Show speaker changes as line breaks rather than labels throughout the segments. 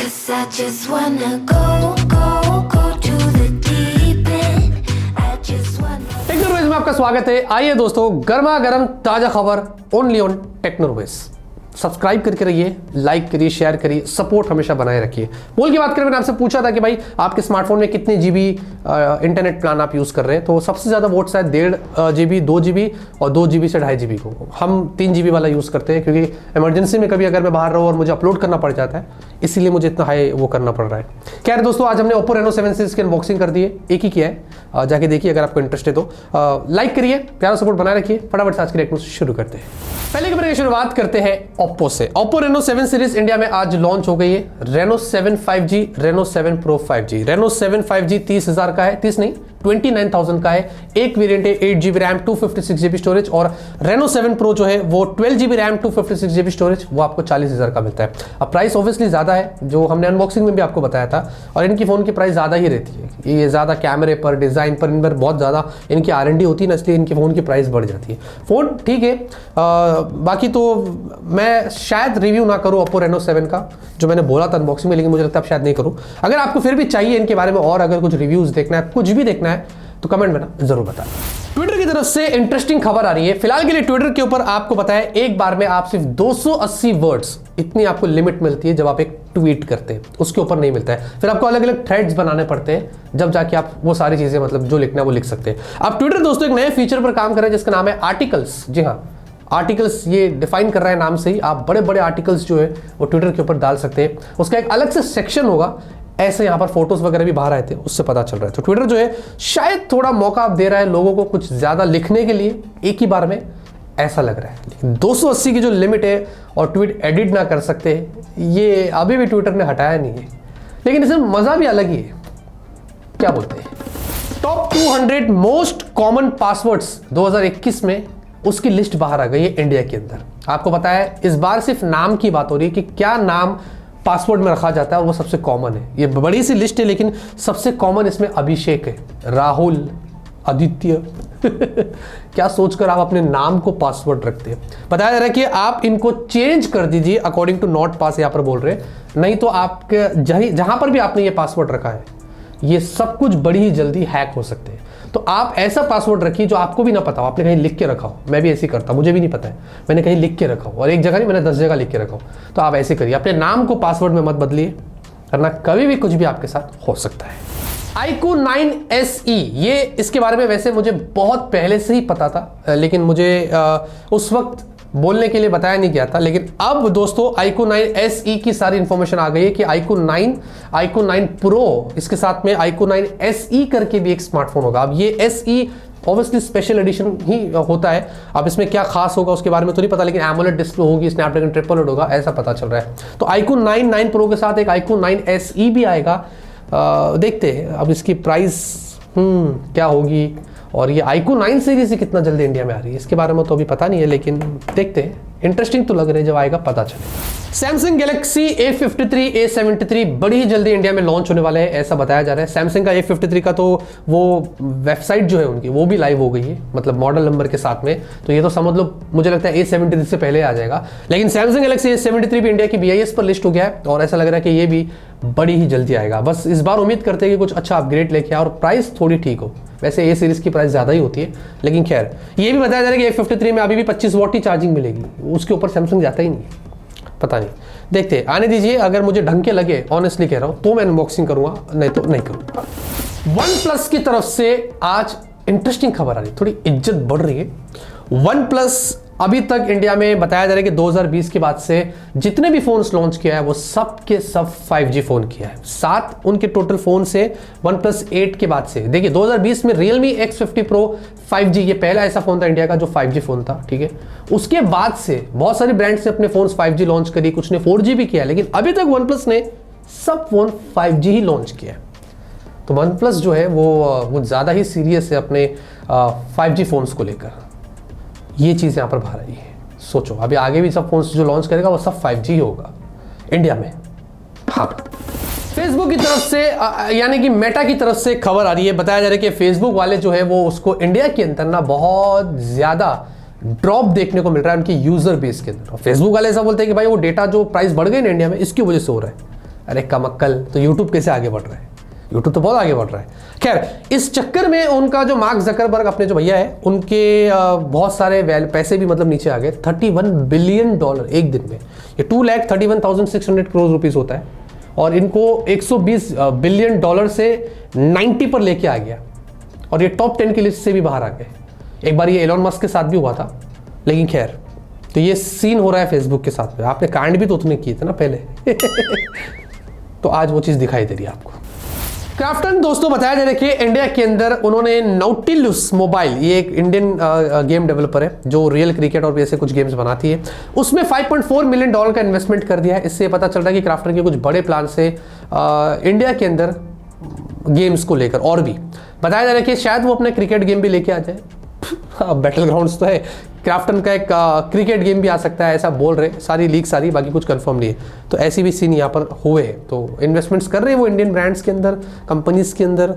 'Cause I just wanna go to the deep end. I just wanna
technology में आपका स्वागत है। आइए दोस्तों, गर्मा गर्म ताजा खबर ओनली ऑन टेक्नोलॉजी। सब्सक्राइब करके रहिए, लाइक करिए, शेयर करिए, सपोर्ट हमेशा बनाए रखिए। बोल की बात करें, मैंने आपसे पूछा था कि भाई आपके स्मार्टफोन में कितने जीबी इंटरनेट प्लान आप यूज़ कर रहे हैं, तो सबसे ज़्यादा वोट शायद 1.5 GB, 2 GB और 2 GB से 2.5 GB को। हम 3 GB वाला यूज़ करते हैं क्योंकि इमरजेंसी में कभी अगर मैं बाहर रहूँ और मुझे अपलोड करना पड़ जाता है, इसीलिए मुझे इतना हाई वो करना पड़ रहा है। क्या है दोस्तों, आज हमने Oppo Reno 7 सीरीज की अनबॉक्सिंग कर दी है, एक ही किया है, जाके देखिए अगर आपको इंटरेस्ट है तो। लाइक करिए, प्यारा सपोर्ट बनाए रखिए। फटाफट से आज की टेक्नो शुरू करते हैं। पहले खबर की शुरुआत करते हैं Oppo से। Oppo Reno 7 सीरीज इंडिया में आज लॉन्च हो गई है। Reno 7 5G, Reno 7 Pro 5G। Reno 7 5G 30,000 का है, 30 नहीं 29,000 का है। एक वेरिएंट है 8 GB रैम 256 GB स्टोरेज, और Reno 7 Pro जो है वो 12 GB रैम 256 GB स्टोरेज, वो आपको 40,000 का मिलता है। अब प्राइस ऑब्वियसली ज़्यादा है, जो हमने अनबॉक्सिंग में भी आपको बताया था, और इनकी फ़ोन की प्राइस ज़्यादा ही रहती है। ये ज़्यादा कैमरे पर, डिज़ाइन पर, इन पर बहुत ज़्यादा इनकी R&D होती है ना, इसलिए इनकी फ़ोन की प्राइस बढ़ जाती है। फ़ोन ठीक है, बाकी तो मैं शायद रिव्यू ना करूँ Oppo Reno 7 का, जो मैंने बोला था अनबॉक्सिंग में, लेकिन मुझे लगता है अब शायद नहीं करूँ। अगर आपको फिर भी चाहिए इनके बारे में और अगर कुछ रिव्यूज़ देखना है, कुछ भी देखना है, तो कमेंट में ना जरूर बताएं। ट्विटर की तरफ से इंटरेस्टिंग खबर आ रही है। फिलहाल के लिए ट्विटर के ऊपर आपको पता है, एक बार में आप सिर्फ 280 वर्ड्स, इतनी आपको लिमिट मिलती है जब आप एक ट्वीट करते हैं, उसके ऊपर नहीं मिलता है। फिर आपको अलग अलग थ्रेड्स बनाने पड़ते हैं, जब जाके आप वो सारी चीजें, मतलब जो लिखना है वो लिख सकते हैं। अब ट्विटर दोस्तों एक नए फीचर पर काम कर रहा है जिसका नाम है आर्टिकल्स। जी हाँ, आर्टिकल्स ये डिफाइन कर रहा है नाम से ही। आप बड़े बड़े आर्टिकल्स जो है वो ट्विटर के ऊपर डाल सकते हैं। उसका एक अलग से सेक्शन होगा, ऐसे यहाँ पर फोटोज वगैरह भी बाहर आए थे, उससे पता चल रहा है। तो ट्विटर जो है शायद थोड़ा मौका दे रहा है लोगों को कुछ ज्यादा लिखने के लिए एक ही बार में, ऐसा लग रहा है। लेकिन 280 की जो लिमिट है और ट्वीट एडिट ना कर सकते, ये अभी भी ट्विटर ने हटाया नहीं है, लेकिन इसमें मजा भी अलग ही है। क्या बोलते हैं, टॉप 200 मोस्ट कॉमन पासवर्ड्स 2021 में उसकी लिस्ट बाहर आ गई है इंडिया के अंदर। आपको पता है इस बार सिर्फ नाम की बात हो रही है कि क्या नाम पासवर्ड में रखा जाता है, और वो सबसे कॉमन है। ये बड़ी सी लिस्ट है, लेकिन सबसे कॉमन इसमें अभिषेक है, राहुल, आदित्य क्या सोचकर आप अपने नाम को पासवर्ड रखते हैं। बताया जा रहा है कि आप इनको चेंज कर दीजिए अकॉर्डिंग टू नॉट पास, यहाँ पर बोल रहे हैं, नहीं तो आपके जहां पर भी आपने ये पासवर्ड रखा है, ये सब कुछ बड़ी ही जल्दी हैक हो सकते हैं। तो आप ऐसा पासवर्ड रखिए जो आपको भी ना पता हो, आपने कहीं लिख के रखा हो। मैं भी ऐसे ही करता हूं, मुझे भी नहीं पता है, मैंने कहीं लिख के रखा हो, और एक जगह नहीं, मैंने 10 जगह लिख के रखा हो। तो आप ऐसे करिए, अपने नाम को पासवर्ड में मत बदलिए, वरना कभी भी कुछ भी आपके साथ हो सकता है। iQOO 9 SE, ये इसके बारे में वैसे मुझे बहुत पहले से ही पता था, लेकिन मुझे उस वक्त बोलने के लिए बताया नहीं गया था। लेकिन अब दोस्तों iQOO 9 SE की सारी इंफॉर्मेशन आ गई है कि iQOO 9 Pro, इसके साथ में iQOO 9 SE करके भी एक स्मार्टफोन होगा। अब ये SE ऑब्वियसली स्पेशल एडिशन ही होता है। अब इसमें क्या खास होगा उसके बारे में तो नहीं पता, लेकिन एमोलेड डिस्प्ले होगी, स्नैपड्रैगन 888 होगा, ऐसा पता चल रहा है। तो iQOO 9 Pro के साथ एक iQOO 9 SE भी आएगा। देखते हैं अब इसकी प्राइस क्या होगी, और ये iQOO 9 सीरीज से कितना जल्दी इंडिया में आ रही है, इसके बारे में तो अभी पता नहीं है, लेकिन देखते हैं। इंटरेस्टिंग तो लग रहा है, जब आएगा पता चलेगा। सैमसंग गैलेक्सी A53, A73 बड़ी ही जल्दी इंडिया में लॉन्च होने वाले हैं, ऐसा बताया जा रहा है। सैमसंग का A53 का तो वो वेबसाइट जो है उनकी, वो भी लाइव हो गई है, मतलब मॉडल नंबर के साथ में। तो ये तो समझ लो, मुझे लगता है A73 से पहले आ जाएगा। लेकिन सैमसंग गैलेक्सी A73 भी इंडिया की BIS पर लिस्ट हो गया है, और ऐसा लग रहा है कि ये भी बड़ी ही जल्दी आएगा। बस इस बार उम्मीद करते हैं कि कुछ अच्छा अपग्रेड लेके आए और प्राइस थोड़ी ठीक हो। वैसे ए सीरीज की प्राइस ज़्यादा ही होती है, लेकिन खैर ये भी बताया जा रहा है कि A53 में अभी भी 25 वॉट की चार्जिंग मिलेगी, उसके ऊपर सैमसंग जाता ही नहीं है। पता नहीं, देखते हैं, आने दीजिए। अगर मुझे ढंग के लगे, ऑनेस्टली कह रहा हूँ, तो मैं अनबॉक्सिंग करूँगा, नहीं तो नहीं करूँगा। OnePlus की तरफ से आज इंटरेस्टिंग खबर आ रही है, थोड़ी इज्जत बढ़ रही है। OnePlus अभी तक इंडिया में बताया जा रहा है कि 2020 के बाद से जितने भी फोन्स लॉन्च किया है वो सब के सब 5G फोन किया है। 7 उनके टोटल फोन से OnePlus 8 के बाद से, देखिए 2020 में Realme X50 Pro 5G, ये पहला ऐसा फोन था इंडिया का जो 5G फोन था, ठीक है। उसके बाद से बहुत सारी ब्रांड्स ने अपने फोन्स 5G लॉन्च करी, कुछ ने 4G भी किया, लेकिन अभी तक OnePlus ने सब फोन 5G ही लॉन्च किया। तो OnePlus जो है वो ज़्यादा ही सीरियस है अपने 5G फोन्स को लेकर। ये चीज़ यहाँ पर बाहर आई है। सोचो अभी आगे भी सब फोन्स जो लॉन्च करेगा वो सब 5G ही होगा इंडिया में। हाँ, फेसबुक की तरफ से यानी कि मेटा की तरफ से खबर आ रही है, बताया जा रहा है कि फेसबुक वाले जो है वो उसको इंडिया के अंदर ना बहुत ज़्यादा ड्रॉप देखने को मिल रहा है उनकी यूज़र बेस के अंदर। फेसबुक वाले ऐसा बोलते हैं कि भाई वो डेटा जो प्राइस बढ़ गई ना इंडिया में, इसकी वजह से हो रहा है। अरे कमक्कल, तो यूट्यूब कैसे आगे बढ़ रहा है? यूट्यूब तो बहुत आगे बढ़ रहा है। खैर, इस चक्कर में उनका जो मार्क जकरबर्ग अपने जो भैया है, उनके बहुत सारे पैसे भी मतलब नीचे आ गए। $31 बिलियन एक दिन में, ये 2,31,600 करोड़ रुपीस होता है, और इनको 120 बिलियन डॉलर से 90 पर लेके आ गया, और ये टॉप 10 की लिस्ट से भी बाहर आ गए। एक बार ये एलोन मस्क के साथ भी हुआ था, लेकिन खैर, तो ये सीन हो रहा है फेसबुक के साथ में। आपने कांड भी तो उतने किए थे ना पहले तो आज वो चीज़ दिखाई दे रही है आपको। क्राफ्टन दोस्तों बताया जा रहा है कि इंडिया के अंदर उन्होंने नाउटिलस मोबाइल, ये एक इंडियन गेम डेवलपर है जो रियल क्रिकेट और ऐसे कुछ गेम्स बनाती है, उसमें $5.4 मिलियन का इन्वेस्टमेंट कर दिया है। इससे पता चल रहा है कि क्राफ्टन के कुछ बड़े प्लान से इंडिया के अंदर गेम्स को लेकर। और भी बताया जा रहा है कि शायद वो अपना क्रिकेट गेम भी लेके आ जाए। बैटल ग्राउंड्स तो है, क्राफ्टन का एक क्रिकेट गेम भी आ सकता है, ऐसा बोल रहे। सारी लीक सारी, बाकी कुछ कंफर्म नहीं है। तो ऐसी भी सीन यहाँ पर हुए हैं, तो इन्वेस्टमेंट्स कर रहे हैं वो इंडियन ब्रांड्स के अंदर, कंपनीज के अंदर।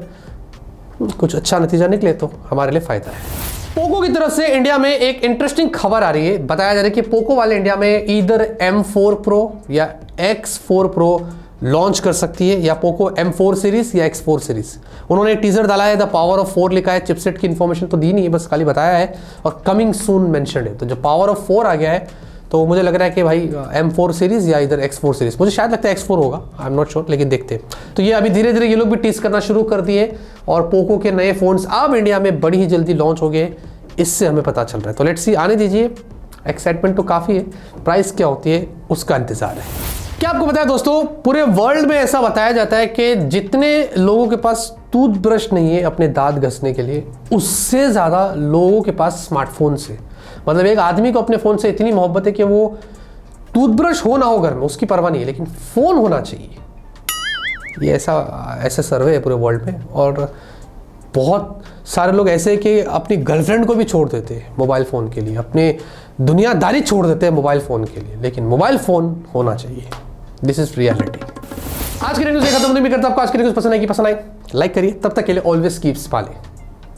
कुछ अच्छा नतीजा निकले तो हमारे लिए फायदा है। पोको की तरफ से इंडिया में एक इंटरेस्टिंग खबर आ रही है। बताया जा रहा है कि पोको वाले इंडिया में ईदर M4 Pro या X4 Pro लॉन्च कर सकती है, या पोको M4 सीरीज या X4 सीरीज। उन्होंने एक टीजर डाला है, द पावर ऑफ 4 लिखा है, चिपसेट की इन्फॉर्मेशन तो दी नहीं है, बस खाली बताया है, और कमिंग सून मेंशन्ड है। तो जब पावर ऑफ 4 आ गया है, तो मुझे लग रहा है कि भाई M4 सीरीज या इधर X4 सीरीज, मुझे शायद लगता है X4 होगा, आई एम नॉट श्योर, लेकिन देखते हैं। तो ये अभी धीरे धीरे ये लोग भी टीज करना शुरू कर दिए, और पोको के नए फोन्स अब इंडिया में बड़ी ही जल्दी लॉन्च हो गए, इससे हमें पता चल रहा है। तो लेट्स सी, आने दीजिए, एक्साइटमेंट तो काफ़ी है, प्राइस क्या होती है उसका इंतजार है। क्या आपको पता है दोस्तों, पूरे वर्ल्ड में ऐसा बताया जाता है कि जितने लोगों के पास टूथब्रश नहीं है अपने दांत घसने के लिए, उससे ज़्यादा लोगों के पास स्मार्टफोन से। मतलब एक आदमी को अपने फ़ोन से इतनी मोहब्बत है कि वो टूथब्रश हो ना हो घर में उसकी परवाह नहीं है, लेकिन फ़ोन होना चाहिए। ये ऐसा सर्वे है पूरे वर्ल्ड में, और बहुत सारे लोग ऐसे हैं कि अपनी गर्लफ्रेंड को भी छोड़ देते हैं मोबाइल फ़ोन के लिए, अपने दुनियादारी छोड़ देते हैं मोबाइल फ़ोन के लिए, लेकिन मोबाइल फ़ोन होना चाहिए। This is reality. आज की न्यूज़ खत्म नहीं करता। आपको आज की न्यूज़ पसंद आएगी, पसंद आई लाइक करिए। तब तक के लिए ऑलवेज कीप स्माइलिंग।